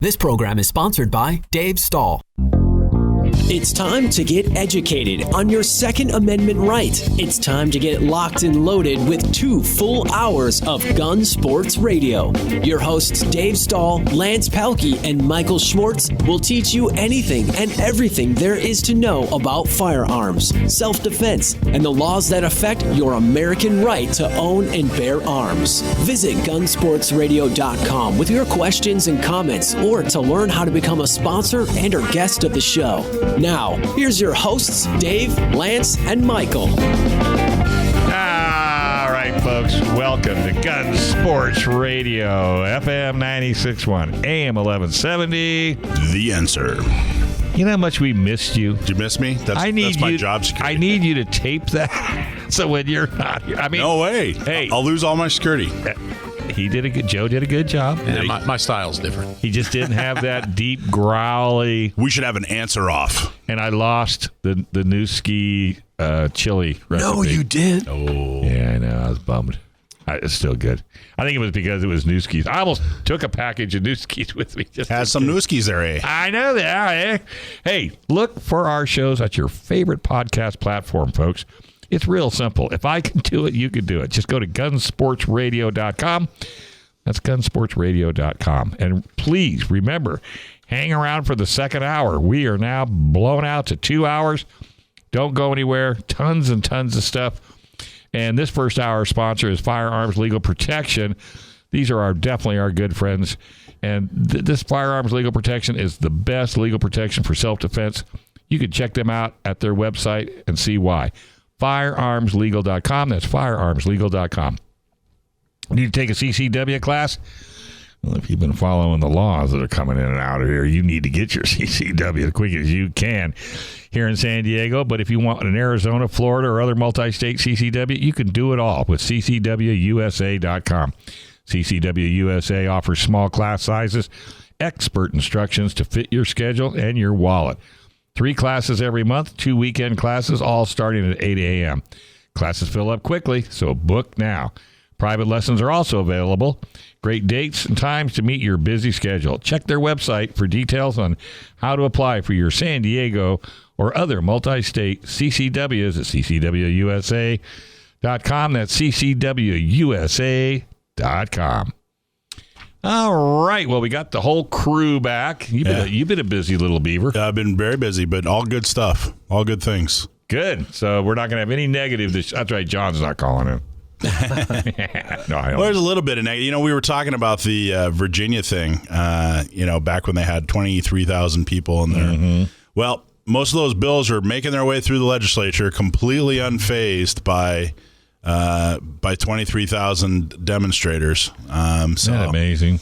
This program is sponsored by Dave Stahl. It's time to get educated on your Second Amendment right. It's time to get locked and loaded with 2 full hours of Gun Sports Radio. Your hosts Dave Stahl, Lance Palke, and Michael Schwartz will teach you anything and everything there is to know about firearms, self-defense, and the laws that affect your American right to own and bear arms. Visit gunsportsradio.com with your questions and comments, or to learn how to become a sponsor and or guest of the show. Now, here's your hosts, Dave, Lance, and Michael. All right, folks, welcome to Gun Sports Radio, FM 96.1, AM 1170. The Answer. You know how much we missed you? Did you miss me? That's my job security. I need you to tape that so when you're not here. I mean, no way. Hey, I'll lose all my security. Joe did a good job. Yeah, my style's different. He just didn't have that deep, growly. We should have an answer off. And I lost the new ski chili recipe. No, you did. Oh. Yeah, I know. I was bummed. It's still good. I think it was because it was Newski's. I almost took a package of Newski's with me. Had some Newski's there, eh? I know that, eh? Hey, look for our shows at your favorite podcast platform, folks. It's real simple. If I can do it, you can do it. Just go to gunsportsradio.com. That's gunsportsradio.com. And please remember, hang around for the second hour. We are now blown out to 2 hours. Don't go anywhere. Tons and tons of stuff. And this first hour sponsor is Firearms Legal Protection. These are definitely our good friends. And this Firearms Legal Protection is the best legal protection for self-defense. You can check them out at their website and see why. Firearmslegal.com. That's firearmslegal.com. Need to take a CCW class? Well, if you've been following the laws that are coming in and out of here, you need to get your CCW as quick as you can here in San Diego. But if you want an Arizona, Florida, or other multi-state CCW, you can do it all with ccwusa.com. CCW USA offers small class sizes, expert instructions to fit your schedule and your wallet. 3 classes every month, 2 weekend classes, all starting at 8 a.m. Classes fill up quickly, so book now. Private lessons are also available. Great dates and times to meet your busy schedule. Check their website for details on how to apply for your San Diego or other multi-state CCWs at ccwusa.com. That's ccwusa.com. All right. Well, we got the whole crew back. You've been a busy little beaver. I've been very busy, but all good stuff. All good things. Good. So we're not going to have any negative. That's right. John's not calling in. No, well, there's a little bit of negative. We were talking about the Virginia thing, back when they had 23,000 people in there. Mm-hmm. Well, most of those bills are making their way through the legislature completely unfazed by 23,000 demonstrators. Isn't that amazing?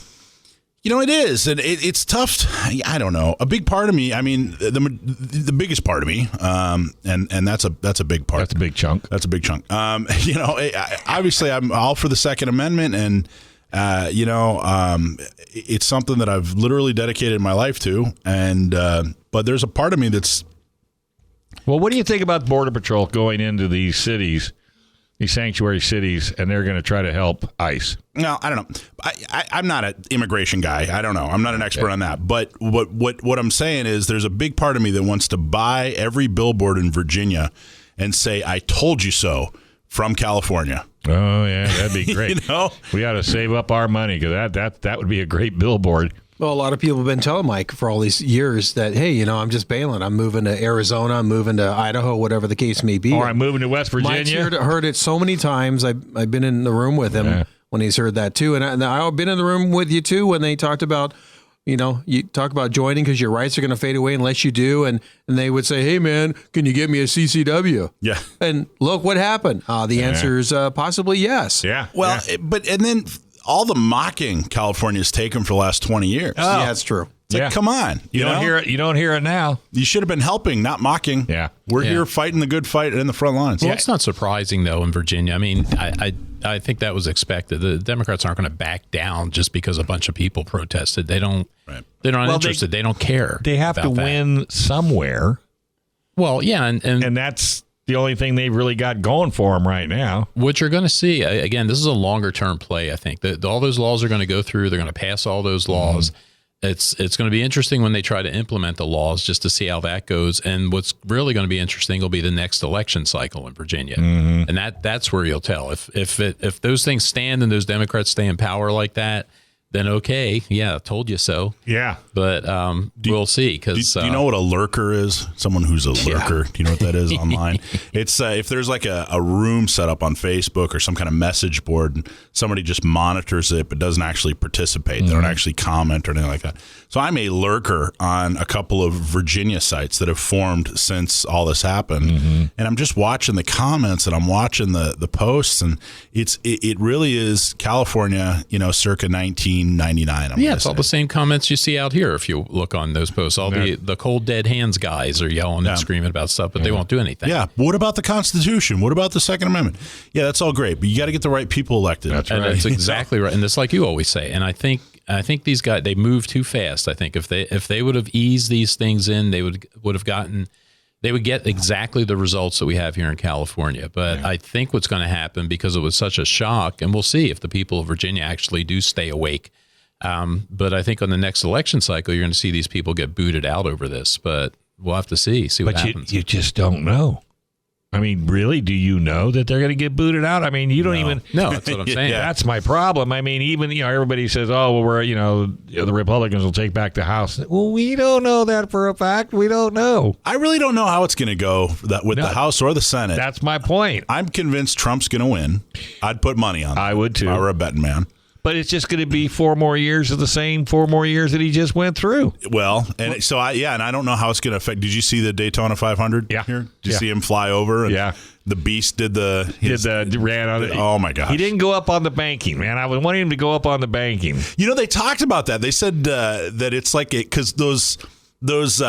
It is, and it's tough. I don't know. A big part of me. I mean, the biggest part of me, and that's a big part. That's a big chunk. That's a big chunk. Obviously, I'm all for the Second Amendment, and it's something that I've literally dedicated my life to. And but there's a part of me that's. Well, what do you think about Border Patrol going into these cities? These sanctuary cities, and they're going to try to help ICE. No, I don't know. I'm not an immigration guy. I don't know. I'm not an expert on that. But what I'm saying is there's a big part of me that wants to buy every billboard in Virginia and say, I told you so, from California. Oh, yeah, that'd be great. We ought to save up our money because that would be a great billboard. Well, a lot of people have been telling Mike for all these years that, hey, I'm just bailing. I'm moving to Arizona. I'm moving to Idaho, whatever the case may be. Or I'm moving to West Virginia. Mike's heard it so many times. I've been in the room with him when he's heard that, too. And I've been in the room with you, too, when they talked about, you talk about joining because your rights are going to fade away unless you do. And they would say, hey, man, can you get me a CCW? Yeah. And look what happened. The answer is possibly yes. Yeah. Well, and then all the mocking California's taken for the last 20 years. Oh. Yeah, that's true. It's like, come on. You don't hear it. You don't hear it now. You should have been helping, not mocking. Yeah. We're here fighting the good fight in the front lines. Well, it's not surprising, though, in Virginia. I mean, I think that was expected. The Democrats aren't going to back down just because a bunch of people protested. They're not interested. They don't care. They have to win somewhere. Well, yeah. And that's the only thing they've really got going for them right now. What you're going to see, again, this is a longer term play, I think. All those laws are going to go through. They're going to pass all those laws. it's going to be interesting when they try to implement the laws, just to see how that goes. And what's really going to be interesting will be the next election cycle in Virginia, and that's where you'll tell if those things stand and those Democrats stay in power like that. Then okay, yeah, told you so. Yeah, but we'll see. Because do you know what a lurker is? Someone who's a lurker. Yeah. Do you know what that is online? It's if there's like a room set up on Facebook or some kind of message board, and somebody just monitors it but doesn't actually participate. They don't actually comment or anything like that. So I'm a lurker on a couple of Virginia sites that have formed since all this happened, and I'm just watching the comments and I'm watching the posts, and it really is California, circa 1999. It's all the same comments you see out here if you look on those posts. All the cold dead hands guys are yelling and screaming about stuff, but they won't do anything. Yeah. What about the Constitution? What about the Second Amendment? Yeah, that's all great, but you got to get the right people elected. That's right. That's exactly right. And it's like you always say. And I think these guys, they move too fast. I think if they would have eased these things in, they would get exactly the results that we have here in California. But I think what's going to happen, because it was such a shock, and we'll see if the people of Virginia actually do stay awake. But I think on the next election cycle, you're going to see these people get booted out over this. But we'll have to see what happens. But you just don't know. I mean, really, do you know that they're going to get booted out? I mean, you don't even. No, that's what I'm saying. That's my problem. I mean, even, everybody says, oh, well, we're, the Republicans will take back the House. Well, we don't know that for a fact. We don't know. I really don't know how it's going to go with the House or the Senate. That's my point. I'm convinced Trump's going to win. I'd put money on that. I would too. If I were a betting man. But it's just going to be 4 more years of the same 4 more years that he just went through. Well, and so and I don't know how it's going to affect. Did you see the Daytona 500? Yeah. Here? Did you see him fly over? And the Beast ran on it. Oh my gosh. He didn't go up on the banking, man. I was wanting him to go up on the banking. They talked about that. They said that it's like because those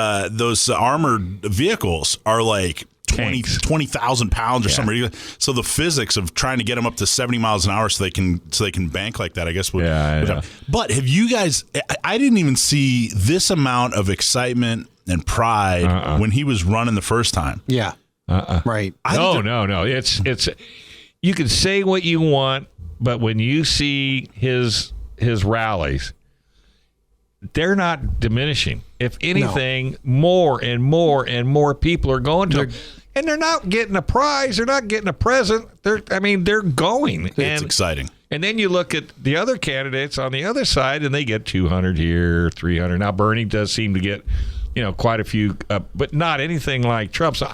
armored vehicles are like 20,000 pounds or something. So the physics of trying to get them up to 70 miles an hour so they can bank like that, I guess. But have you guys? I didn't even see this amount of excitement and pride when he was running the first time. Yeah. Right. No. It's. You can say what you want, but when you see his rallies, they're not diminishing. If anything, more and more and more people are going to them. And they're not getting a prize. They're not getting a present. They're going. It's exciting. And then you look at the other candidates on the other side, and they get 200 here, 300. Now, Bernie does seem to get, quite a few, but not anything like Trump. So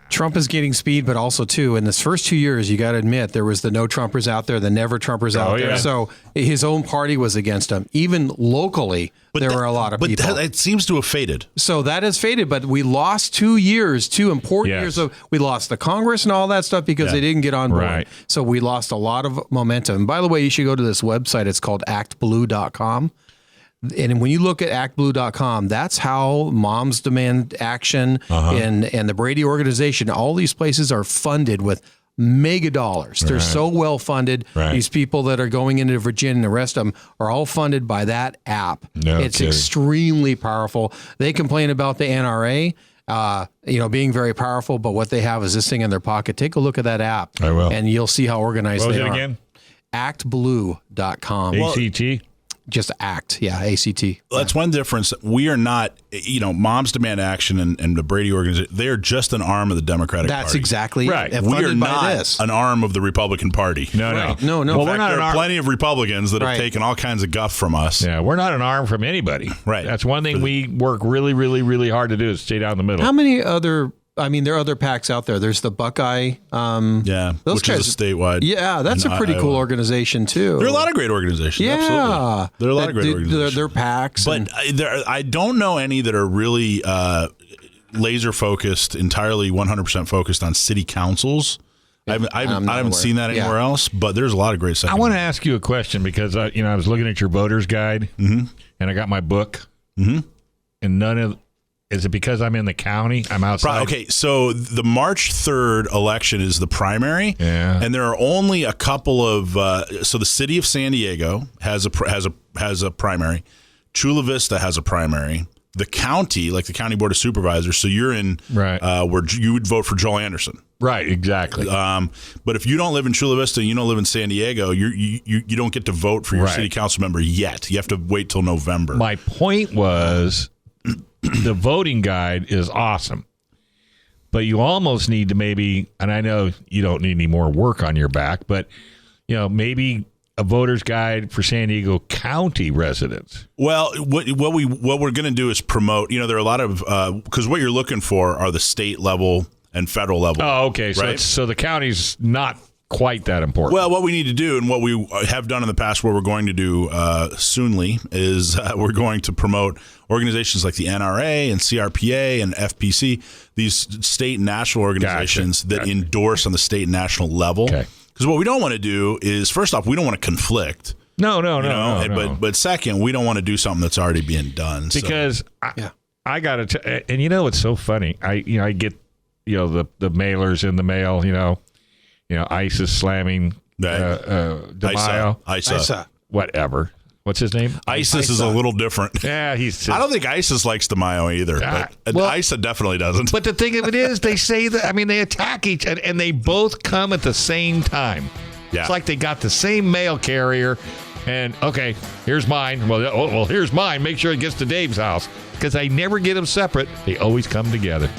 Trump is getting speed, but also, too, in this first 2 years, you got to admit, there was the no Trumpers out there, the never Trumpers out there. So his own party was against him. Even locally, there were a lot of people. But it seems to have faded. So that has faded, but we lost 2 years, 2 important years we lost the Congress and all that stuff because they didn't get on board. Right. So we lost a lot of momentum. And by the way, you should go to this website. It's called actblue.com. And when you look at actblue.com, that's how Moms Demand Action and the Brady Organization, all these places are funded with mega dollars. They're so well funded. These people that are going into Virginia and the rest of them are all funded by that app. It's extremely powerful. They complain about the NRA, being very powerful, but what they have is this thing in their pocket. Take a look at that app. I will. And you'll see how organized they are. What was it again? Actblue.com. ACT? Just ACT. Yeah, ACT. Well, that's one difference. We are not, Moms Demand Action and the Brady Organization, they are just an arm of the Democratic Party. That's exactly right. We are not an arm of the Republican Party. No. No. Well, in fact, there are plenty of Republicans that have taken all kinds of guff from us. Yeah, we're not an arm from anybody. Right. That's one thing we work really, really, really hard to do is stay down the middle. How many other... there are other PACs out there. There's the Buckeye. Those which is a statewide. Yeah, that's a pretty cool organization, too. There are a lot of great organizations. Yeah. Absolutely. There are a lot of great organizations. They're PACs. But I don't know any that are really laser focused, entirely 100% focused on city councils. I haven't seen that anywhere else, but there's a lot of great stuff. I want to ask you a question because, I was looking at your voter's guide, and I got my book, and none of... Is it because I'm in the county? I'm outside? Okay, so the March 3rd election is the primary, and there are only a couple of. So the city of San Diego has a primary, Chula Vista has a primary, the county, like the county board of supervisors. So you're in Right. Where you would vote for Joel Anderson. Right, exactly. But if you don't live in Chula Vista and you don't live in San Diego, you don't get to vote for your Right. city council member yet. You have to wait till November. My point was the voting guide is awesome, but you almost need to maybe, and I know you don't need any more work on your back, but maybe a voter's guide for San Diego County residents. Well, what we're going to do is promote. There are a lot of because what you're looking for are the state level and federal level. Oh, okay. Right? So the county's not quite that important. Well, what we need to do and what we have done in the past, what we're going to do soonly, is we're going to promote organizations like the NRA and CRPA and FPC, these state and national organizations that endorse on the state and national level. Okay. Because what we don't want to do is, first off, we don't want to conflict. No. But second, we don't want to do something that's already being done. Because I got to, and it's so funny. I get the mailers in the mail. ISIS slamming DeMaio. ISA. Whatever. What's his name? ISIS is a little different. Yeah, he's. I don't think ISIS likes DeMaio either. But ISA definitely doesn't. But the thing of it is, they say that. I mean, they attack each, and they both come at the same time. Yeah. It's like they got the same mail carrier, and okay, here's mine. Well, here's mine. Make sure it gets to Dave's house because they never get them separate. They always come together.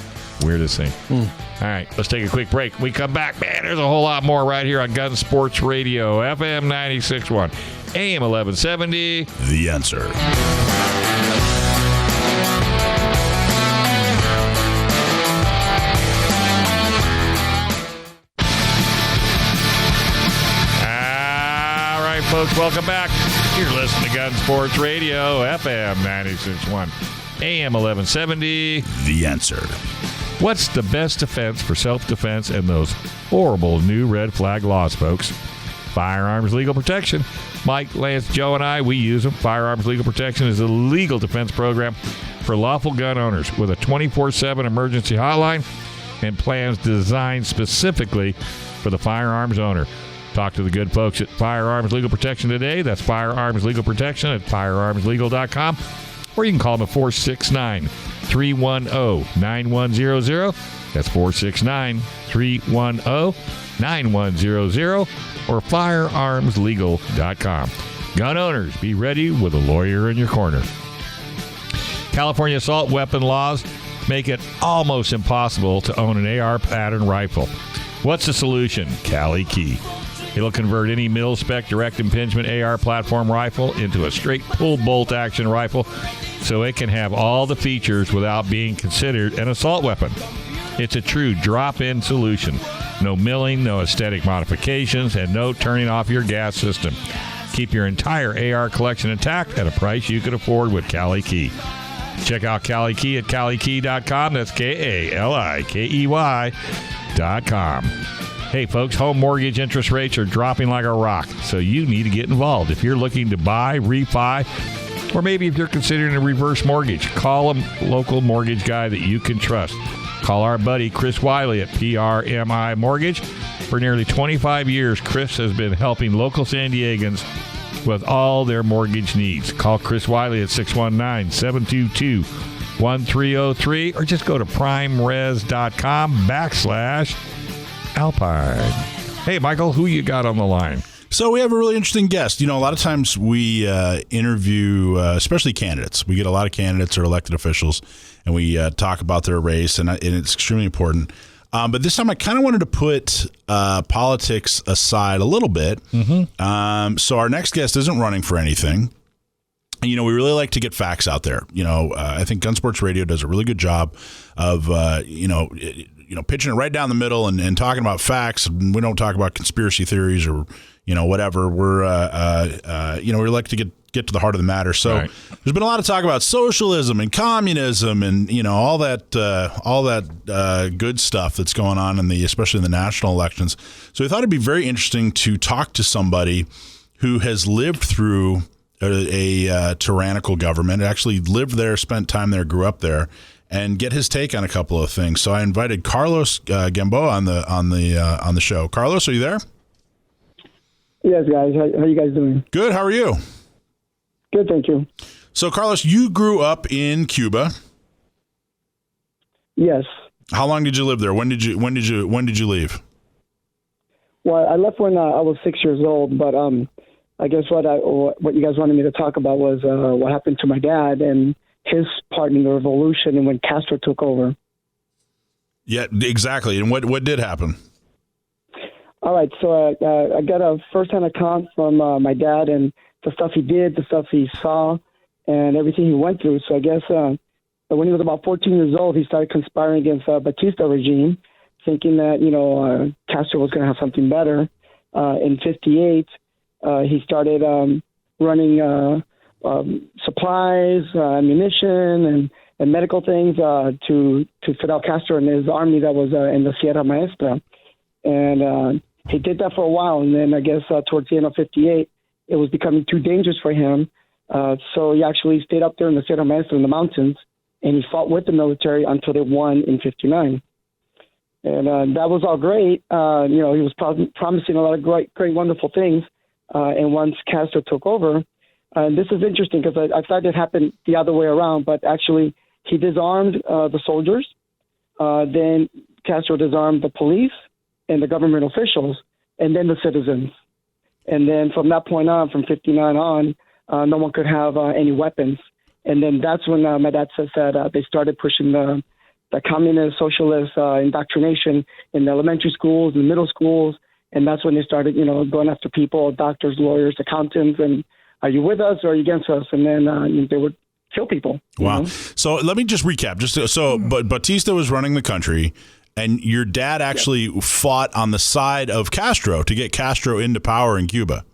Weirdest thing. All right, let's take a quick break. When we come back, man, there's a whole lot more right here on Gun Sports Radio, FM 96.1, AM 1170. The Answer. All right, folks, welcome back. You're listening to Gun Sports Radio, FM 96.1, AM 1170. The Answer. What's the best defense for self-defense and those horrible new red flag laws, folks? Firearms Legal Protection. Mike, Lance, Joe, and I, we use them. Firearms Legal Protection is a legal defense program for lawful gun owners with a 24/7 emergency hotline and plans designed specifically for the firearms owner. Talk to the good folks at Firearms Legal Protection today. That's Firearms Legal Protection at firearmslegal.com. Or you can call them at 469-310-9100. That's 469-310-9100 or firearmslegal.com. Gun owners, be ready with a lawyer in your corner. California assault weapon laws make it almost impossible to own an AR pattern rifle. What's the solution? Cali Key. It'll convert any mil-spec direct impingement AR platform rifle into a straight pull bolt action rifle so it can have all the features without being considered an assault weapon. It's a true drop-in solution. No milling, no aesthetic modifications, and no turning off your gas system. Keep your entire AR collection intact at a price you can afford with Cali Key. Check out Cali Key at CaliKey.com. That's KALIKEY.com. Hey, folks, home mortgage interest rates are dropping like a rock, so you need to get involved. If you're looking to buy, refi, or maybe if you're considering a reverse mortgage, call a local mortgage guy that you can trust. Call our buddy Chris Wiley at PRMI Mortgage. For nearly 25 years, Chris has been helping local San Diegans with all their mortgage needs. Call Chris Wiley at 619-722-1303 or just go to primeres.com/Alpine. Hey, Michael, who you got on the line? So we have a really interesting guest. A lot of times we interview, especially candidates. We get a lot of candidates or elected officials, and we talk about their race, and it's extremely important. But this time I kind of wanted to put politics aside a little bit. Mm-hmm. So our next guest isn't running for anything. And, we really like to get facts out there. I think Gun Sports Radio does a really good job of, pitching it right down the middle and talking about facts. We don't talk about conspiracy theories or, whatever. We're, we like to get to the heart of the matter. So There's been a lot of talk about socialism and communism and, all that good stuff that's going on especially in the national elections. So we thought it'd be very interesting to talk to somebody who has lived through a tyrannical government, actually lived there, spent time there, grew up there, and get his take on a couple of things. So I invited Carlos Gamboa on the show. Carlos, are you there? Yes, guys. How are you guys doing? Good. How are you? Good, thank you. So, Carlos, you grew up in Cuba. Yes. How long did you live there? When did you leave? Well, I left when I was 6 years old, but I guess what you guys wanted me to talk about was what happened to my dad and his part in the revolution and when Castro took over. Yeah, exactly. And what did happen? All right, so I got a first-hand account from my dad and the stuff he did, the stuff he saw, and everything he went through. So I guess when he was about 14 years old, he started conspiring against Batista regime, thinking that, Castro was going to have something better. In 58, he started running supplies, ammunition, and medical things to Fidel Castro and his army that was in the Sierra Maestra. And he did that for a while, and then I guess towards the end of 58, it was becoming too dangerous for him. So he actually stayed up there in the Sierra Maestra in the mountains, and he fought with the military until they won in 59. And that was all great. He was promising a lot of great, wonderful things. And once Castro took over, and this is interesting because I thought it happened the other way around, but actually he disarmed the soldiers. Then Castro disarmed the police and the government officials, and then the citizens. And then from that point on, from 59 on, no one could have any weapons. And then that's when my dad says that they started pushing the communist, socialist indoctrination in the elementary schools and middle schools. And that's when they started, going after people, doctors, lawyers, accountants, and are you with us or are you against us? And then they would kill people. Wow. So let me just recap. But Batista was running the country, and your dad actually fought on the side of Castro to get Castro into power in Cuba.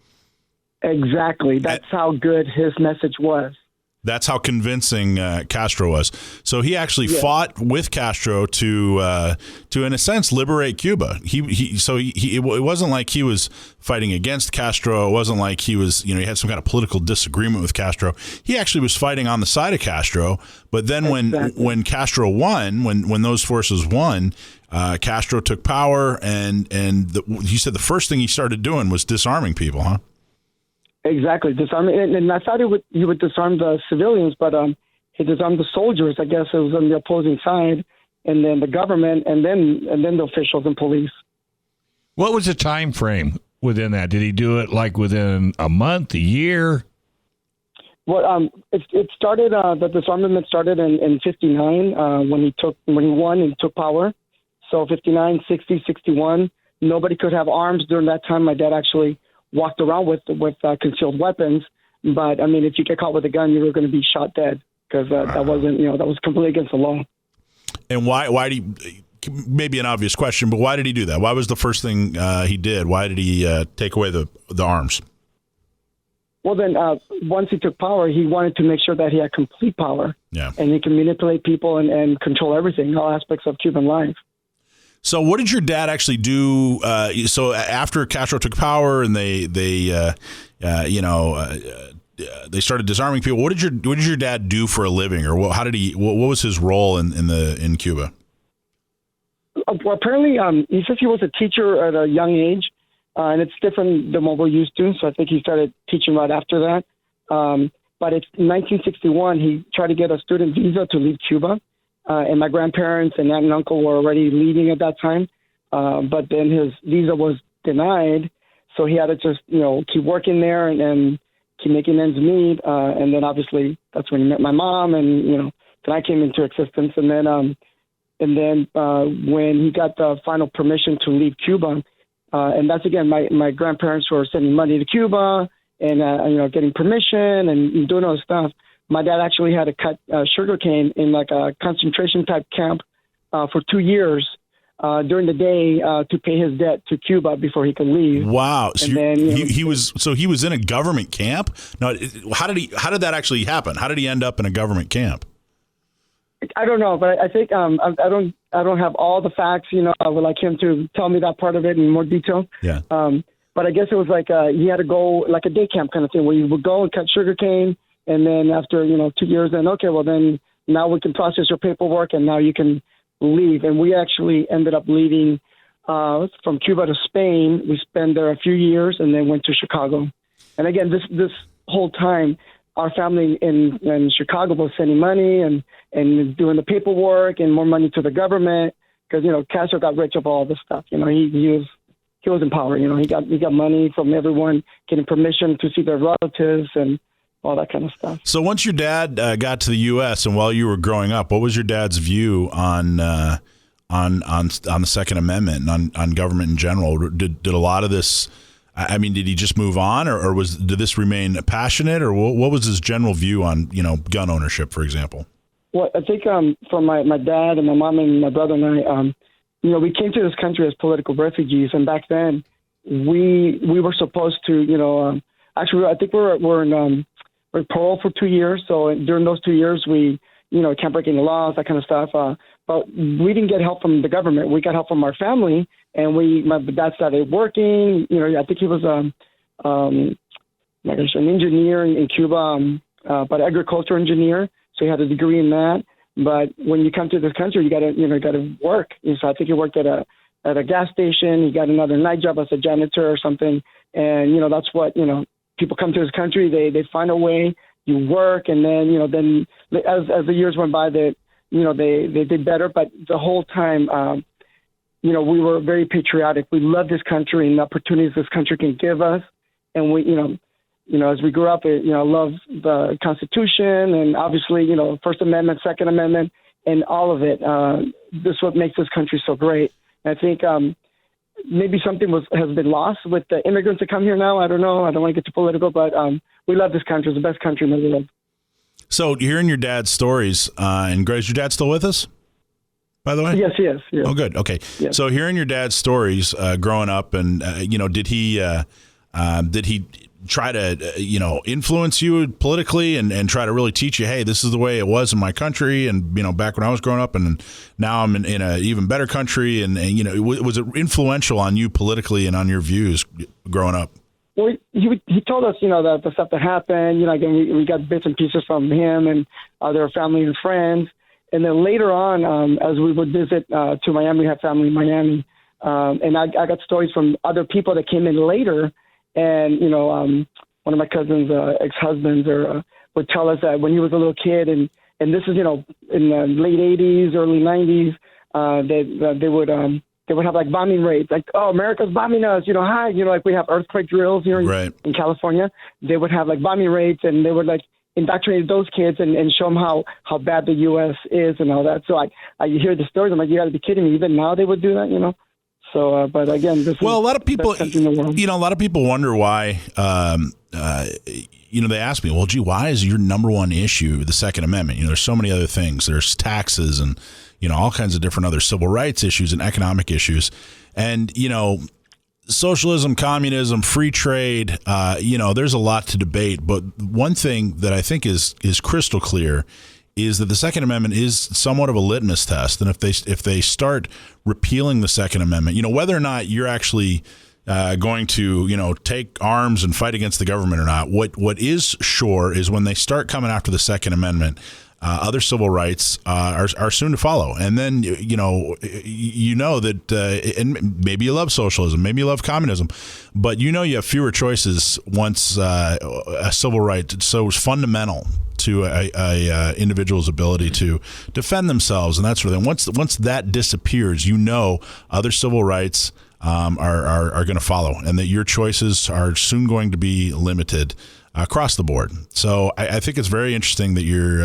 Exactly. That's how good his message was. That's how convincing Castro was. So he actually fought with Castro to in a sense liberate Cuba. It wasn't like he was fighting against Castro. It wasn't like he was he had some kind of political disagreement with Castro. He actually was fighting on the side of Castro. But then when Castro won, when those forces won, Castro took power, and he said the first thing he started doing was disarming people, huh? Exactly, disarming, and I thought he would disarm the civilians, but he disarmed the soldiers. I guess it was on the opposing side, and then the government, and then the officials and police. What was the time frame within that? Did he do it like within a month, a year? Well, it started. The disarmament started in 59 when he won and took power. So 59, 60, 61, nobody could have arms during that time. My dad actually walked around with concealed weapons, but I mean, if you get caught with a gun, you were going to be shot dead because that wasn't, that was completely against the law. And why did he? Maybe an obvious question, but why did he do that? Why was the first thing he did? Why did he take away the arms? Well, then once he took power, he wanted to make sure that he had complete power, and he can manipulate people and control everything, all aspects of Cuban life. So what did your dad actually do? So after Castro took power and they started disarming people, what did your dad do for a living, or what was his role in Cuba? Well, apparently, he says he was a teacher at a young age, and it's different than what we're used to. So I think he started teaching right after that. But it's 1961. He tried to get a student visa to leave Cuba. And my grandparents and aunt and uncle were already leaving at that time. But then his visa was denied. So he had to just, keep working there and keep making ends meet. And then obviously that's when he met my mom and, then I came into existence. And then when he got the final permission to leave Cuba, and that's again, my grandparents were sending money to Cuba and, getting permission and doing all this stuff. My dad actually had to cut sugarcane in like a concentration type camp for 2 years during the day to pay his debt to Cuba before he could leave. Wow! So he was in a government camp. Now, how did that actually happen? How did he end up in a government camp? I don't know, but I think I don't have all the facts. I would like him to tell me that part of it in more detail. Yeah. But I guess it was like he had to go like a day camp kind of thing where you would go and cut sugarcane. And then after, 2 years, then, okay, well, then now we can process your paperwork and now you can leave. And we actually ended up leaving from Cuba to Spain. We spent there a few years and then went to Chicago. And again, this whole time, our family in Chicago was sending money and doing the paperwork and more money to the government because, Castro got rich of all this stuff. He was in power. He got money from everyone, getting permission to see their relatives and all that kind of stuff. So once your dad got to the U.S. and while you were growing up, what was your dad's view on the Second Amendment and on government in general? Did a lot of this? I mean, did he just move on, or did this remain passionate, or what was his general view on gun ownership, for example? Well, I think for my dad and my mom and my brother and I, we came to this country as political refugees, and back then we were supposed to, actually, I think we're in parole for 2 years. So during those 2 years, we can't break any laws, that kind of stuff. But we didn't get help from the government. We got help from our family, and my dad started working. I think he was an engineer in Cuba, but agriculture engineer. So he had a degree in that. But when you come to this country, you gotta work. And so I think he worked at a gas station. He got another night job as a janitor or something. And that's what people come to this country. They find a way. You work, and then as the years went by, they did better. But the whole time, we were very patriotic. We love this country and the opportunities this country can give us. And we, as we grew up, love the Constitution and obviously, First Amendment, Second Amendment, and all of it. This is what makes this country so great. And I think maybe something has been lost with the immigrants that come here now. I don't know. I don't want to get too political, but we love this country. It's the best country in the world. So hearing your dad's stories, and Grace, your dad still with us, by the way? Yes, he is. Yes. Oh, good. Okay. Yes. So hearing your dad's stories growing up, and did he try to influence you politically and try to really teach you, hey, this is the way it was in my country, and back when I was growing up, and now I'm in an even better country, and was it influential on you politically and on your views growing up? Well, he told us, the stuff that happened. Again, we got bits and pieces from him and other family and friends. And then later on, as we would visit to Miami, we have family in Miami, and I got stories from other people that came in later. And, one of my cousin's ex-husbands would tell us that when he was a little kid, and this is, in the late 80s, early 90s, they would have like bombing raids, like, oh, America's bombing us, like we have earthquake drills here in California. They would have like bombing raids, and they would like indoctrinate those kids and show them how bad the U.S. is and all that. So I hear the stories. I'm like, you got to be kidding me. Even now they would do that, So, but again, a lot of people, a lot of people wonder why, they ask me, well, gee, why is your number one issue the Second Amendment? There's so many other things. There's taxes and, all kinds of different other civil rights issues and economic issues. And, socialism, communism, free trade, there's a lot to debate. But one thing that I think is crystal clear is that the Second Amendment is somewhat of a litmus test. And if they start repealing the Second Amendment, whether or not you're actually going to, take arms and fight against the government or not, what is sure is when they start coming after the Second Amendment, other civil rights are soon to follow. And then, that and maybe you love socialism, maybe you love communism, but you have fewer choices once a civil right so fundamental to a individual's ability to defend themselves and that sort of thing. Once that disappears, other civil rights are going to follow, and that your choices are soon going to be limited across the board. So I think it's very interesting that you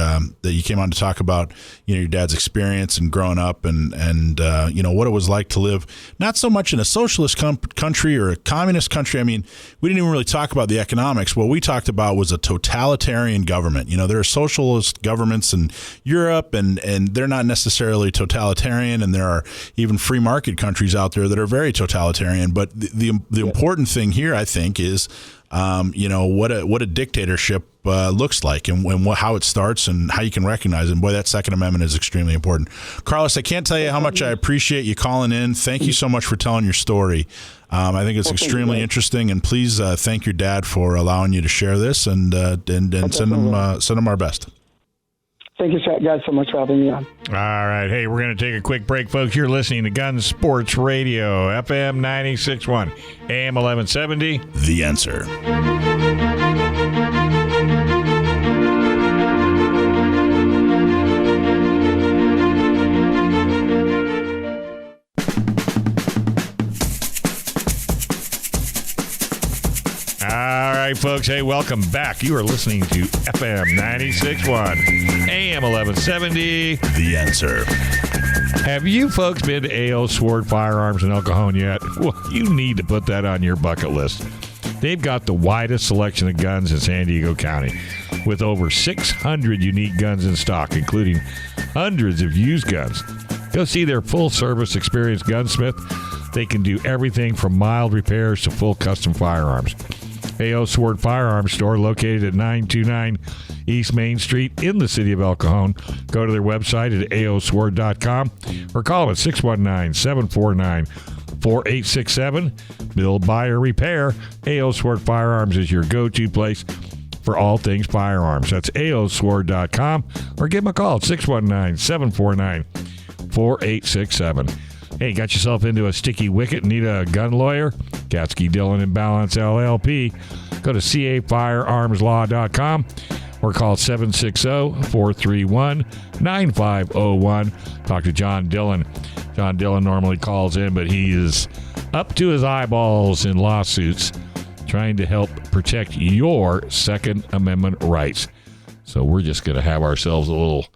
came on to talk about your dad's experience and growing up and what it was like to live not so much in a socialist country or a communist country. I mean, we didn't even really talk about the economics. What we talked about was a totalitarian government. There are socialist governments in Europe, and they're not necessarily totalitarian, and there are even free market countries out there that are very totalitarian. But the important thing here, I think, is what a dictatorship looks like, and how it starts and how you can recognize it. And boy, that Second Amendment is extremely important. Carlos, I can't tell you how much I appreciate you calling in. Thank you so much for telling your story. I think it's extremely interesting, and please thank your dad for allowing you to share this, and send him our best. Thank you guys so much for having me on. All right. Hey, we're going to take a quick break, folks. You're listening to Gun Sports Radio, FM 96.1, AM 1170. The Answer. right, folks. Hey, welcome back. You are listening to FM 96.1, AM 1170. The Answer. Have you folks been to A.O. Sword Firearms in El Cajon yet? Well, you need to put that on your bucket list. They've got the widest selection of guns in San Diego County, with over 600 unique guns in stock, including hundreds of used guns. Go see their full-service experienced gunsmith. They can do everything from mild repairs to full custom firearms. A.O. Sword Firearms Store, located at 929 East Main Street in the city of El Cajon. Go to their website at aosword.com or call them at 619-749-4867. Build, buy, or repair. A.O. Sword Firearms is your go-to place for all things firearms. That's aosword.com or give them a call at 619-749-4867. Hey, got yourself into a sticky wicket and need a gun lawyer? Gatsky, Dillon & Balance, LLP. Go to cafirearmslaw.com or call 760-431-9501. Talk to John Dillon. John Dillon normally calls in, but he is up to his eyeballs in lawsuits trying to help protect your Second Amendment rights. So we're just going to have ourselves a little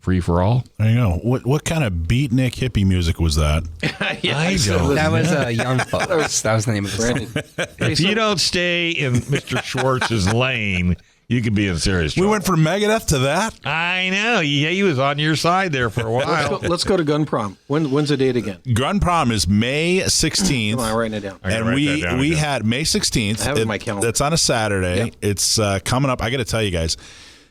free-for-all. There you go. What kind of beatnik hippie music was that? I don't That was Young Folks. That was the name of the song. If you don't stay in Mr. Schwartz's lane, you could be in serious trouble. We went from Megadeth to that? I know. Yeah, he was on your side there for a while. Let's go to GunProm. When's the date again? GunProm is May 16th. Come on, I'm writing it down. And we had May 16th. I have it in my calendar. That's on a Saturday. Yep. It's coming up. I got to tell you guys.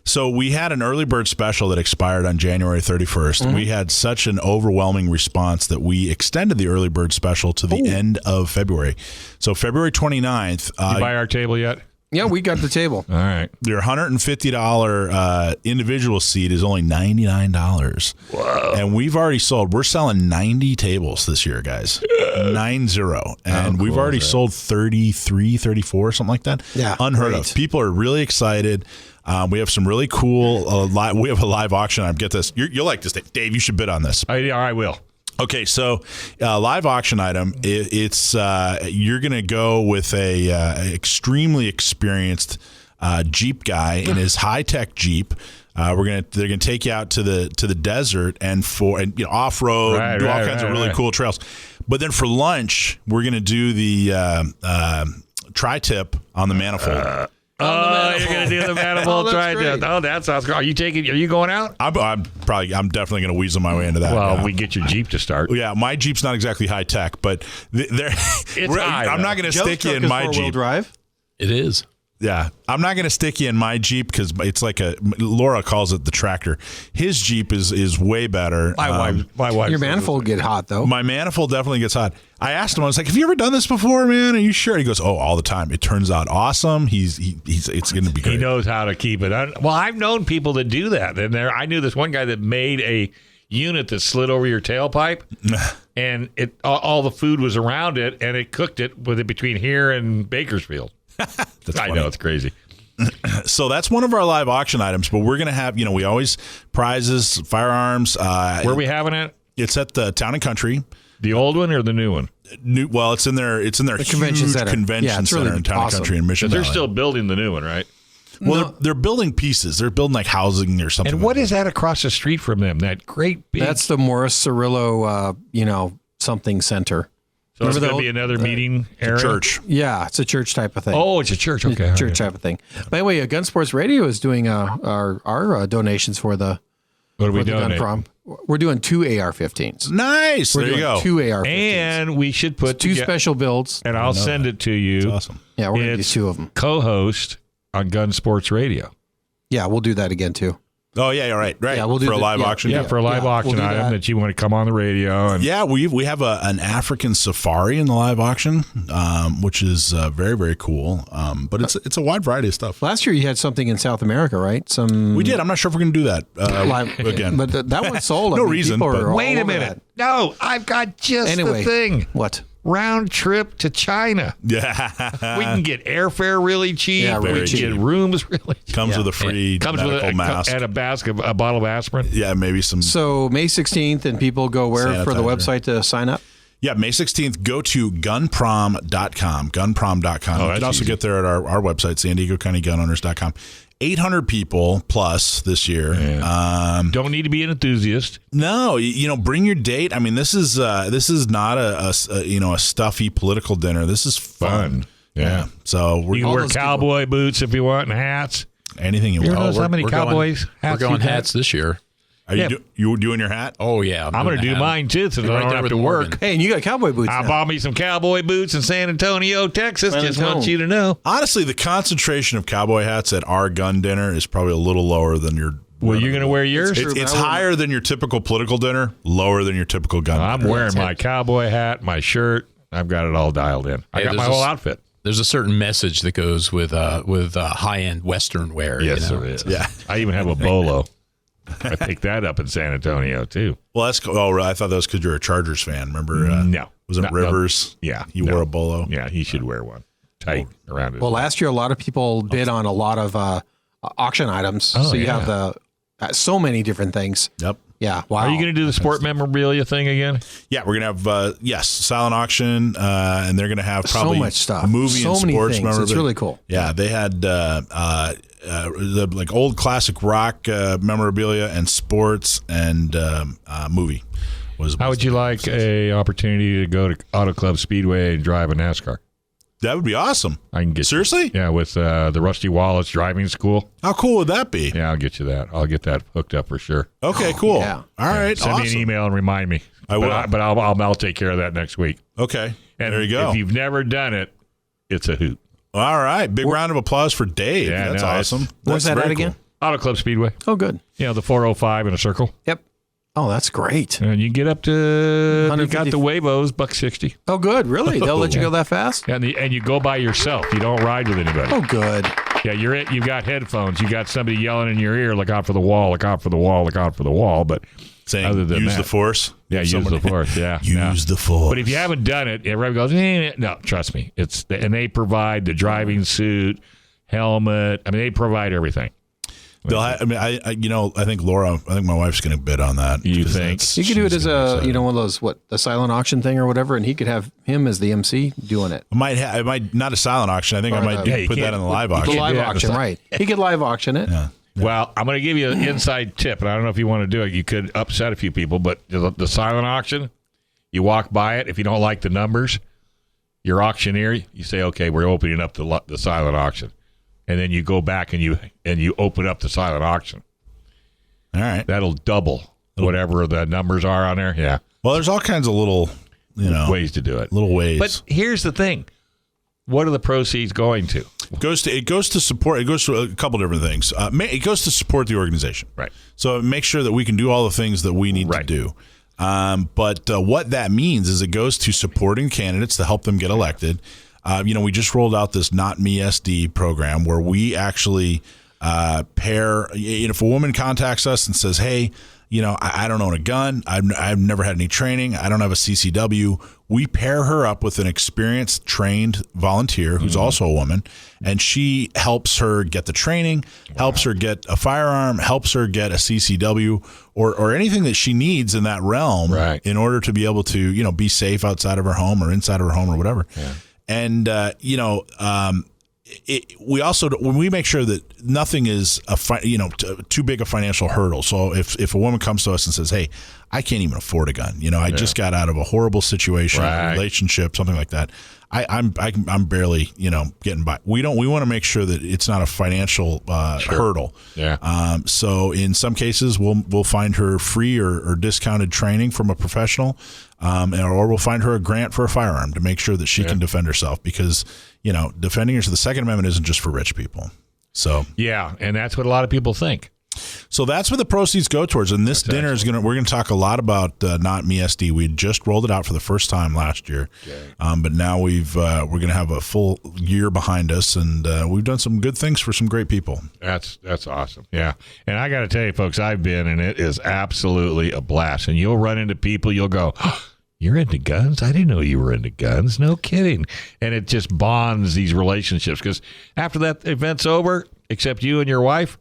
So we had an early bird special that expired on January 31st. Mm-hmm. We had such an overwhelming response that we extended the early bird special to the end of February. So February 29th. You buy our table yet? Yeah, we got the table. All right. Your $150 individual seat is only $99. Whoa. And we've already sold. We're selling 90 tables this year, guys. 90. And we've already sold 33, 34, something like that. Yeah. Unheard of. People are really excited. We have some really cool we have a live auction item. Get this. You'll like this, Dave. You should bid on this. I will. Okay, so live auction item. It's you're going to go with a extremely experienced Jeep guy in his high tech Jeep. They're gonna take you out to the desert and off road, do all kinds of really cool trails. But then for lunch, we're gonna do the tri-tip on the manifold. You're gonna do the manifold tri-tip. Oh, that sounds cool. Are you going out? I'm definitely gonna weasel my way into that. Well, we get your Jeep to start. Yeah, my Jeep's not exactly high tech, but I'm not gonna stick you in my Jeep. Drive? It is. Yeah, I'm not going to stick you in my Jeep because it's like Laura calls it the tractor. His Jeep is way better. My wife. Your manifold get hot though. My manifold definitely gets hot. I asked him, I was like, "Have you ever done this before, man? Are you sure?" He goes, "Oh, all the time." It turns out awesome. It's going to be great. He knows how to keep it. Well, I've known people that do that. And I knew this one guy that made a unit that slid over your tailpipe, and all the food was around it, and it cooked it with it between here and Bakersfield. I know, it's crazy. So that's one of our live auction items, but we're going to have, we always prizes, firearms. Where are we having it? It's at the Town and Country. The old one or the new one? Well, it's in their huge convention center in Town and Country in Mission Valley. They're still building the new one, right? Well, they're building pieces. They're building like housing or something. And what is that across the street from them? That great big... That's the Morris Cirillo, something center. So it's going to be another meeting area? Church. Yeah, it's a church type of thing. Oh, it's a church. Okay. Church type of thing. By the way, Gun Sports Radio is doing our donations for the What are we doing? GunProm. We're doing 2 AR-15s. Nice. There you go. 2 AR-15s. And we should put two special builds. And I'll send it to you. That's awesome. Yeah, we're going to do 2 of them. Co-host on Gun Sports Radio. Yeah, we'll do that again too. Oh yeah, right. Yeah, we'll do for a live auction. Yeah, for a live auction we'll item that you want to come on the radio. And yeah, we have an African safari in the live auction, which is very, very cool. But it's a wide variety of stuff. Last year you had something in South America, right? We did. I'm not sure if we're going to do that live again. But that one sold. No reason. But wait a minute. No, I've got just the thing. What? Round trip to China. Yeah. We can get airfare really cheap. Yeah, really we can cheap. get rooms really cheap. Comes with a free medical mask. And a bottle of aspirin. Yeah, maybe some. So May 16th, and people go where for the website to sign up? Yeah, May 16th, go to gunprom.com, gunprom.com. You can also get there at our website, San Diego County Gunowners.com. 800 people plus this year. Yeah. Don't need to be an enthusiast. No, bring your date. I mean, this is not a stuffy political dinner. This is fun. Yeah. So you can wear cowboy boots if you want and hats. Anything you want. Notice how many Cowboys hats we're going hats this year. Are you doing your hat? Oh, yeah. I'm going to do mine, too, so I don't have to work. Hey, and you got cowboy boots I bought me some cowboy boots in San Antonio, Texas. Just want you to know. Honestly, the concentration of cowboy hats at our gun dinner is probably a little lower than your... Well, you're going to wear yours? It's higher than your typical political dinner, lower than your typical gun dinner. I'm wearing my cowboy hat, my shirt. I've got it all dialed in. I got my whole outfit. There's a certain message that goes with high-end Western wear. Yes, there is. Yeah. I even have a bolo. I picked that up in San Antonio, too. Well, that's cool. Oh, I thought that was because you're a Chargers fan. Remember? No. Was it Rivers? No. Yeah. He wore a bolo? Yeah, he should wear one. Tight around his Well, last year, a lot of people bid on a lot of auction items. So you have so many different things. Yep. Yeah. Wow. Are you going to do the sport memorabilia thing again? Yeah, we're going to have, silent auction, and they're going to have probably so much stuff. Movie so and many sports things. memorabilia. It's really cool. Yeah, they had the old classic rock memorabilia and sports and movie. How would you like a opportunity to go to Auto Club Speedway and drive a NASCAR? That would be awesome. I can get seriously. Yeah, with the Rusty Wallace driving school. How cool would that be? Yeah, I'll get you that. I'll get that hooked up for sure. Okay, cool. Yeah. All right. Send me an email and remind me. I will. But I'll take care of that next week. Okay. And there you go. If you've never done it, it's a hoot. All right. Big round of applause for Dave. Yeah, that's awesome. Where's that at again? Auto Club Speedway. Oh, good. The 405 in a circle. Yep. Oh, that's great. And you get up to, you got the Wavos, $160. Oh, good. Really? They'll let you go that fast? And you go by yourself. You don't ride with anybody. Oh, good. Yeah, you've got headphones. You got somebody yelling in your ear, look out for the wall, look out for the wall, look out for the wall. But saying, other than use that, the force. Yeah, use the force. Yeah, use the force. But if you haven't done it, everybody goes, no, trust me. And they provide the driving suit, helmet. I mean, they provide everything. I think Laura. I think my wife's going to bid on that. You think you could do it as one of those the silent auction thing or whatever, and he could have him as the MC doing it. I might not a silent auction. I think I might put that in the live auction. The live auction, right? He could live auction it. Yeah. Well, I'm going to give you an inside tip, and I don't know if you want to do it. You could upset a few people, but the silent auction, you walk by it. If you don't like the numbers, your auctioneer, you say, "Okay, we're opening up the silent auction." And then you go back and you open up the silent auction. All right. That'll double whatever the numbers are on there. Yeah. Well, there's all kinds of little, ways to do it. Little ways. But here's the thing. What are the proceeds going to? It goes to support. It goes to a couple different things. It goes to support the organization. Right. So make sure that we can do all the things that we need to do. But what that means is it goes to supporting candidates to help them get elected. We just rolled out this Not Me SD program where we actually pair. If a woman contacts us and says, "Hey, I don't own a gun. I've never had any training. I don't have a CCW." We pair her up with an experienced, trained volunteer who's also a woman, and she helps her get the training, helps her get a firearm, helps her get a CCW, or anything that she needs in that realm in order to be able to be safe outside of her home or inside of her home or whatever. Yeah. And, we also, when we make sure that nothing is too big a financial hurdle. So if a woman comes to us and says, "Hey, I can't even afford a gun. I just got out of a horrible situation, relationship, something like that. I'm barely, getting by." We want to make sure that it's not a financial hurdle. Yeah. So in some cases, we'll find her free or discounted training from a professional, or we'll find her a grant for a firearm to make sure that she can defend herself, because defending herself, the Second Amendment isn't just for rich people. So yeah, and that's what a lot of people think. So that's what the proceeds go towards. And this dinner we're going to talk a lot about Not Me SD. We just rolled it out for the first time last year, but now we're going to have a full year behind us, and we've done some good things for some great people. That's awesome. Yeah, and I got to tell you, folks, I've been, and it is absolutely a blast. And you'll run into people, you'll go, "Oh, you're into guns? I didn't know you were into guns." No kidding. And it just bonds these relationships, because after that event's over, except you and your wife,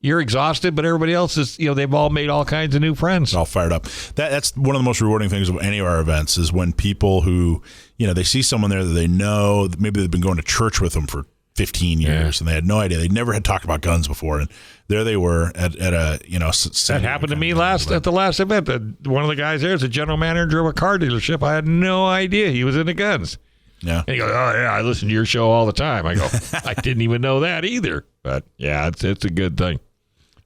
you're exhausted, but everybody else is, they've all made all kinds of new friends. All fired up. That's one of the most rewarding things of any of our events is when people who, they see someone there that they know, maybe they've been going to church with them for 15 years and they had no idea. They never had talked about guns before. And there they were at a, that happened to me at the last event. One of the guys there is a general manager of a car dealership. I had no idea he was into guns. Yeah. And he goes, oh, yeah, I listen to your show all the time. I go, I didn't even know that either. But, yeah, it's a good thing.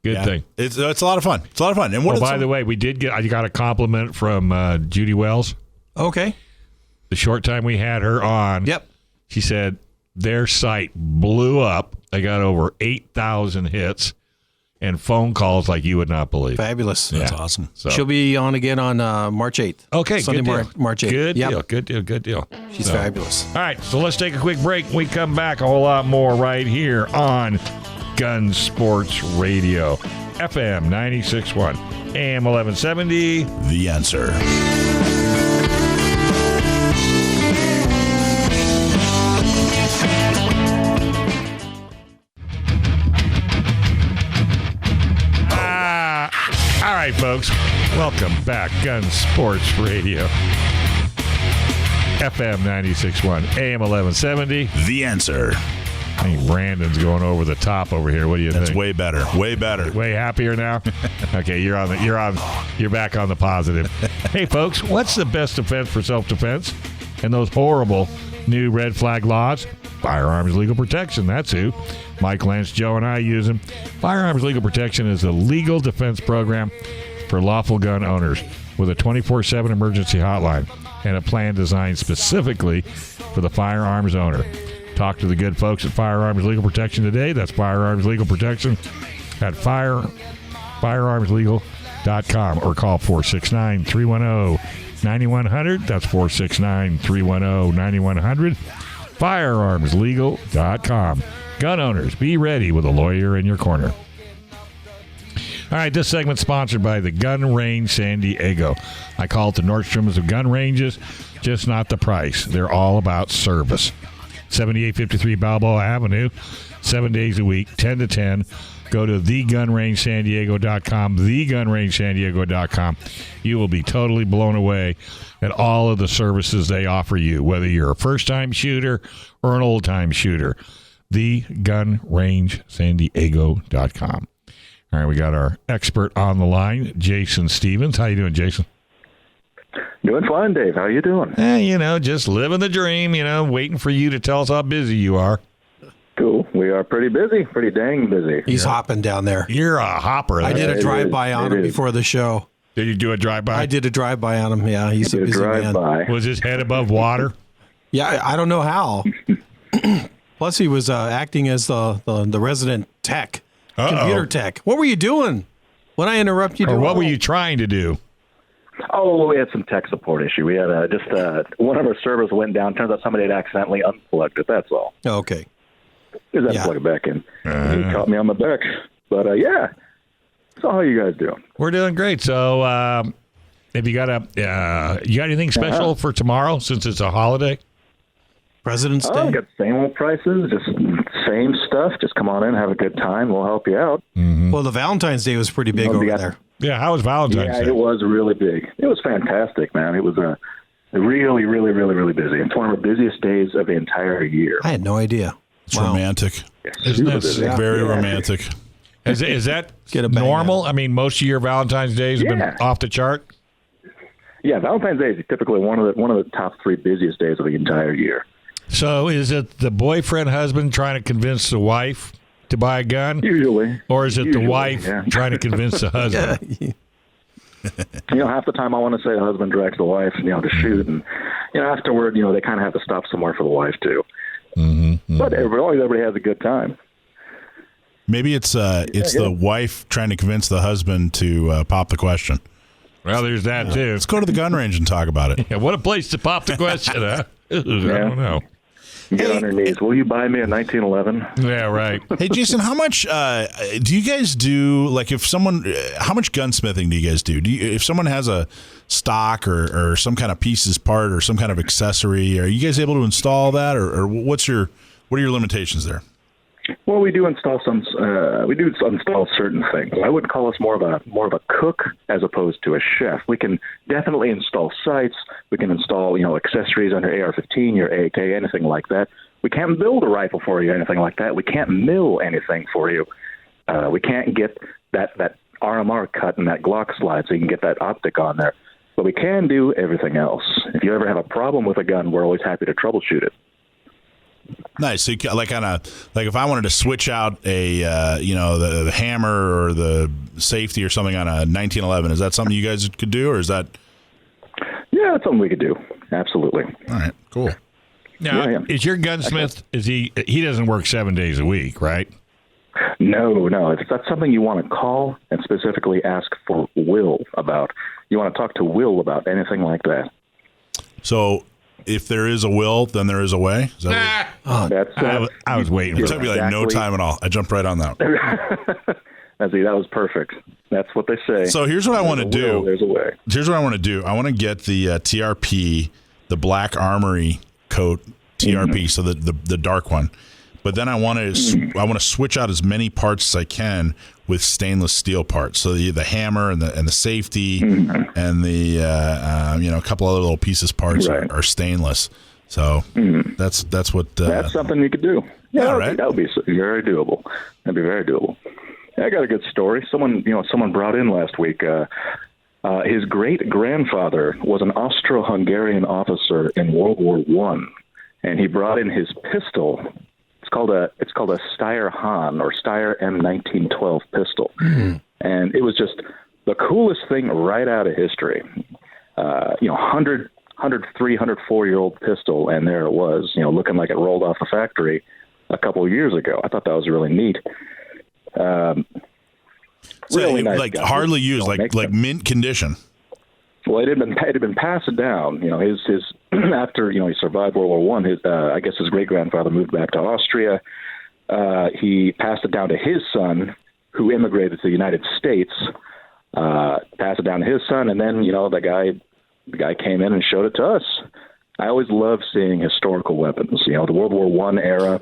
Good thing. It's a lot of fun. It's a lot of fun. And by the way, I got a compliment from Judy Wells. Okay. The short time we had her on. Yep. She said their site blew up. They got over 8,000 hits and phone calls like you would not believe. Fabulous. That's awesome. So. She'll be on again on March 8th. Okay, Sunday, good deal. March 8th. Good deal. She's fabulous. All right, so let's take a quick break. We come back a whole lot more right here on Gun Sports Radio. FM 96.1, AM 1170. The Answer. All right, folks. Welcome back. Gun Sports Radio. FM 96.1, AM 1170. The Answer. I think Brandon's going over the top over here. What do you think? That's way better. Way better. Way happier now? Okay, you're back on the positive. Hey, folks, what's the best defense for self-defense? And those horrible new red flag laws? Firearms Legal Protection. That's who. Mike Lance, Joe, and I use them. Firearms Legal Protection is a legal defense program for lawful gun owners with a 24/7 emergency hotline and a plan designed specifically for the firearms owner. Talk to the good folks at Firearms Legal Protection today. That's Firearms Legal Protection at firearmslegal.com or call 469-310-9100. That's 469-310-9100. Firearmslegal.com. Gun owners, be ready with a lawyer in your corner. All right, this segment's sponsored by the Gun Range San Diego. I call it the Nordstroms of gun ranges, just not the price. They're all about service. 7853 Balboa Avenue, 7 days a week, 10 to 10. Go to thegunrangesandiego.com, thegunrangesandiego.com. You will be totally blown away at all of the services they offer you, whether you're a first-time shooter or an old-time shooter. Thegunrangesandiego.com. All right, we got our expert on the line, Jason Stevens. How you doing, Jason? Doing fine, Dave. How you doing? Just living the dream, waiting for you to tell us how busy you are. Cool. We are pretty busy, pretty dang busy. He's hopping down there. You're a hopper. I did a drive-by on him before the show. Did you do a drive-by? I did a drive-by on him, yeah. He's a busy man. Was his head above water? Yeah, I don't know how. Plus, he was acting as the resident tech, computer tech. What were you doing when I interrupt you? Or what were you trying to do? Oh, we had some tech support issue. We had one of our servers went down. Turns out somebody had accidentally unplugged it. That's all. Okay. Just had to plug it back in. He caught me on the back. But, yeah. So how you guys doing? We're doing great. So have you got anything special for tomorrow since it's a holiday? President's Day? We got same old prices, just same stuff. Just come on in, have a good time. We'll help you out. Mm-hmm. Well, the Valentine's Day was pretty big over there. Yeah, how was Valentine's Day? Yeah, it was really big. It was fantastic, man. It was really, really, really, really busy. It's one of our busiest days of the entire year. I had no idea. It's romantic. Isn't it? Very romantic. Is that normal? I mean, most of your Valentine's days have been off the chart? Yeah, Valentine's Day is typically one of the top 3 busiest days of the entire year. So is it the boyfriend, husband trying to convince the wife to buy a gun? Usually. Or is it the wife trying to convince the husband? Half the time I want to say the husband directs the wife, to shoot. And, afterward, they kind of have to stop somewhere for the wife, too. Mm-hmm. But everybody has a good time. Maybe it's the wife trying to convince the husband to pop the question. Well, there's that, too. Let's go to the gun range and talk about it. Yeah, what a place to pop the question, huh? I don't know. Get on your knees. Will you buy me a 1911? Yeah, right. Hey, Jason, how much do you guys do? Like, how much gunsmithing do you guys do? If someone has a stock or some kind of pieces part or some kind of accessory, are you guys able to install that, or what are your limitations there? Well, we do install certain things. I wouldn't call us more of a cook as opposed to a chef. We can definitely install sights. We can install, accessories on your AR-15, your AK, anything like that. We can't build a rifle for you, anything like that. We can't mill anything for you. We can't get that RMR cut and that Glock slide so you can get that optic on there. But we can do everything else. If you ever have a problem with a gun, we're always happy to troubleshoot it. Nice. So, like if I wanted to switch out a, the hammer or the safety or something on a 1911, is that something you guys could do, or is that? Yeah, that's something we could do. Absolutely. All right. Cool. Now, is your gunsmith? Is he doesn't work 7 days a week, right? No. If that's something you want to call and specifically ask for Will about, you want to talk to Will about anything like that. So, if there is a will, then there is a way? Is that I was waiting. It took me like no time at all. I jumped right on that. That was perfect. That's what they say. So here's what I want to do. There's a way. Here's what I want to do. I want to get the TRP, the Black Armory coat TRP, so the dark one. But then I want to switch out as many parts as I can with stainless steel parts. So the hammer and the safety and the a couple other little pieces parts are stainless. So that's what that's something you could do. Yeah, right. That would be very doable. That'd be very doable. I got a good story. Someone brought in last week. His great grandfather was an Austro-Hungarian officer in World War I, and he brought in his pistol. It's called a Steyr-Hahn or Steyr M1912 pistol, and it was just the coolest thing right out of history. 103, 104-year-old pistol, and there it was, looking like it rolled off the factory a couple of years ago. I thought that was really neat. Really nice like gun. hardly used, like mint condition. Well, it had been passed down. His after he survived World War I. I guess his great grandfather moved back to Austria. He passed it down to his son, who immigrated to the United States. Passed it down to his son, and then the guy came in and showed it to us. I always love seeing historical weapons. The World War I era.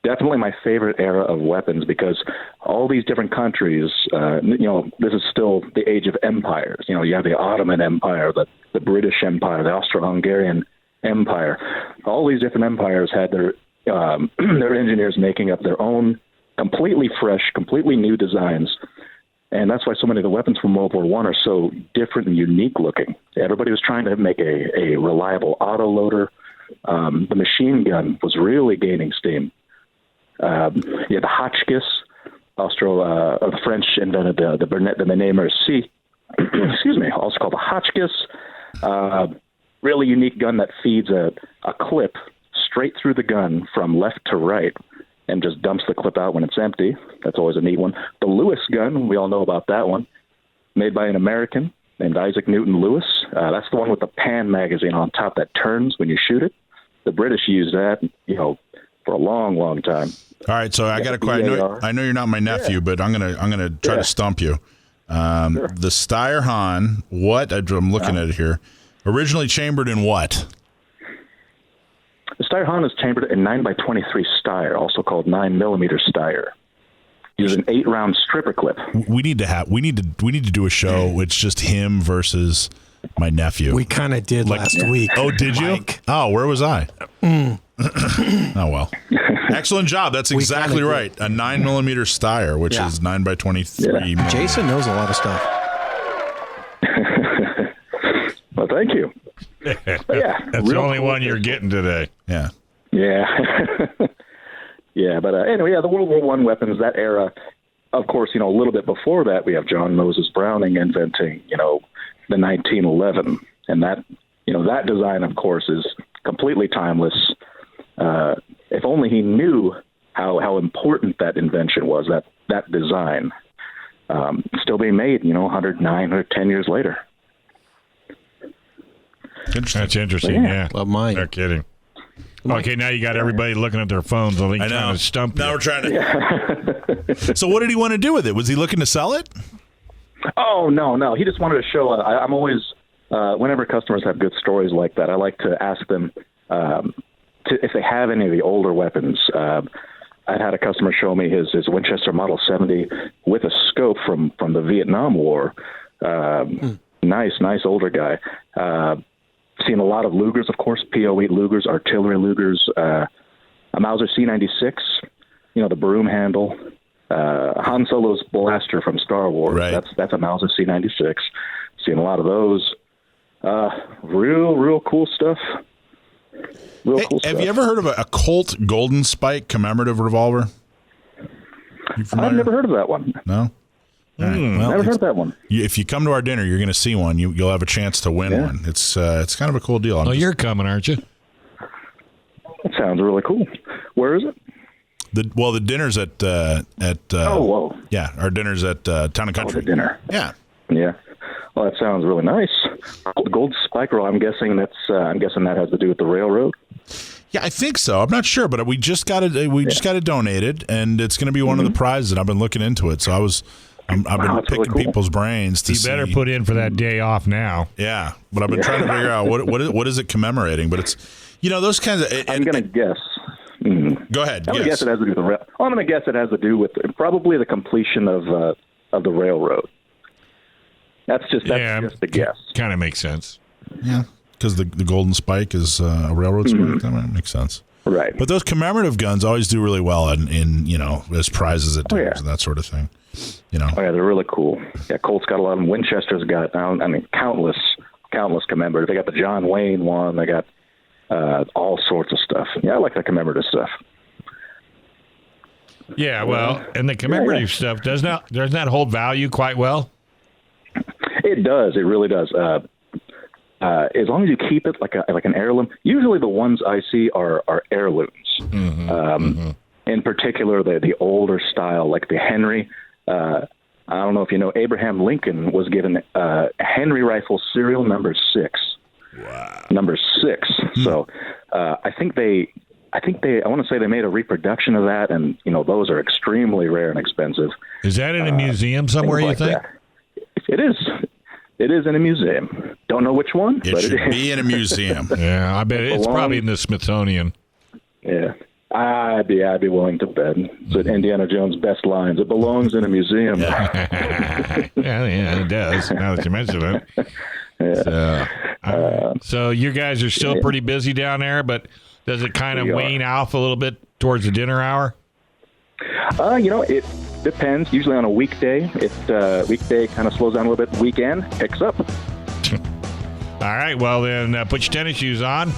Definitely my favorite era of weapons because all these different countries, this is still the age of empires. You have the Ottoman Empire, the British Empire, the Austro-Hungarian Empire. All these different empires had their engineers making up their own completely fresh, completely new designs. And that's why so many of the weapons from World War I are so different and unique looking. Everybody was trying to make a reliable autoloader. The machine gun was really gaining steam. The Hotchkiss, the French invented the Bernet C. Excuse me, also called the Hotchkiss. Really unique gun that feeds a clip straight through the gun from left to right and just dumps the clip out when it's empty. That's always a neat one. The Lewis gun, we all know about that one, made by an American named Isaac Newton Lewis. That's the one with the pan magazine on top that turns when you shoot it. The British used that, for a long, long time. All right, so I got a question. I know you're not my nephew, but I'm gonna try to stump you. Sure. The Steyr-Hahn, I'm looking at it here. Originally chambered in what? The Steyr-Hahn is chambered in 9x23 Steyr, also called 9mm Steyr. Uses an 8-round stripper clip. We need to do a show. It's just him versus my nephew. We kind of did last week. Oh, did you? Mike. Oh, where was I? Oh, well. Excellent job. That's exactly right. A 9mm Steyr, which is 9x23. Yeah. Jason knows a lot of stuff. Well, thank you. That's the only one you're getting today. Yeah. Yeah. Yeah, but anyway, the World War I weapons, that era, of course, a little bit before that, we have John Moses Browning inventing, the 1911. And that, that design, of course, is completely timeless. If only he knew how important that invention was, that design. Still being made, 109, 110 years later. That's interesting, yeah. Love mine. No kidding. Okay, now you got everybody looking at their phones. I think trying to stump you. Now we're trying to. So what did he want to do with it? Was he looking to sell it? Oh, no. He just wanted to show. I'm always, whenever customers have good stories like that, I like to ask them if they have any of the older weapons. I had a customer show me his Winchester Model 70 with a scope from the Vietnam War. Nice older guy. Seen a lot of Lugers, of course, PO8 Lugers, artillery Lugers, a Mauser C96, the broom handle, Han Solo's blaster from Star Wars. Right. That's a Mauser C96. Seen a lot of those. Real cool stuff. Have you ever heard of a Colt Golden Spike commemorative revolver? I've never heard of that one. No? All right. Well, never heard that one. If you come to our dinner, you're going to see one. You'll have a chance to win one. It's kind of a cool deal. You're coming, aren't you? That sounds really cool. Where is it? The dinner's at whoa. Yeah, our dinner's at Town and Country. The dinner. Yeah. Well, that sounds really nice. The gold spike roll. I'm guessing that has to do with the railroad. Yeah, I think so. I'm not sure, but we just got it donated, and it's going to be one of the prizes. And I've been looking into it, so I've been picking really cool. people's brains to see. You better put in for that day off now. Yeah, but I've been trying to figure out what is it commemorating. But it's those kinds of. I'm going to guess. Go ahead. I'm going to guess it has to do with I'm going to guess it has to do with probably the completion of the railroad. That's just a guess. Kind of makes sense. Yeah, because the Golden Spike is a railroad spike. That makes sense. Right. But those commemorative guns always do really well in as prizes at dinners and that sort of thing. Oh yeah, they're really cool. Yeah, Colt's got a lot of them. Winchester's got countless commemorative. They got the John Wayne one. They got all sorts of stuff. Yeah, I like that commemorative stuff. Yeah, well, and the commemorative stuff does not hold value quite well. It does. It really does. As long as you keep it like an heirloom. Usually, the ones I see are heirlooms. In particular, the older style, like the Henry. I don't know if you know, Abraham Lincoln was given a Henry rifle serial number 6. Wow. Number 6. So I want to say they made a reproduction of that, and those are extremely rare and expensive. Is that in a museum somewhere? You think? That. It is. It is in a museum. Don't know which one. It should be in a museum. Yeah, I bet it's probably in the Smithsonian. Yeah. I'd be willing to bet. It's Indiana Jones' best lines. It belongs in a museum. Yeah, it does, now that you mention it. So you guys are still pretty busy down there, but does it kind of wane off a little bit towards the dinner hour? It depends. Usually on a weekday. Weekday kind of slows down a little bit. Weekend picks up. All right. Well, then put your tennis shoes on.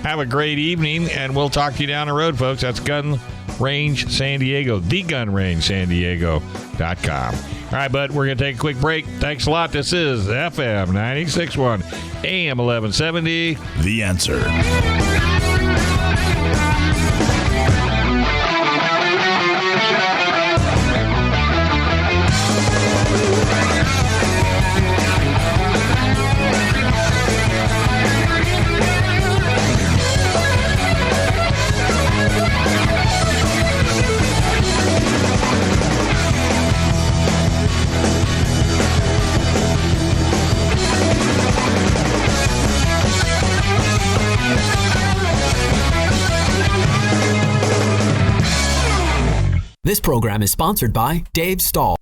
Have a great evening, and we'll talk to you down the road, folks. That's Gun Range San Diego, thegunrangesandiego.com. All right, bud, we're going to take a quick break. Thanks a lot. This is FM 96.1, AM 1170. The Answer. This program is sponsored by Dave Stahl.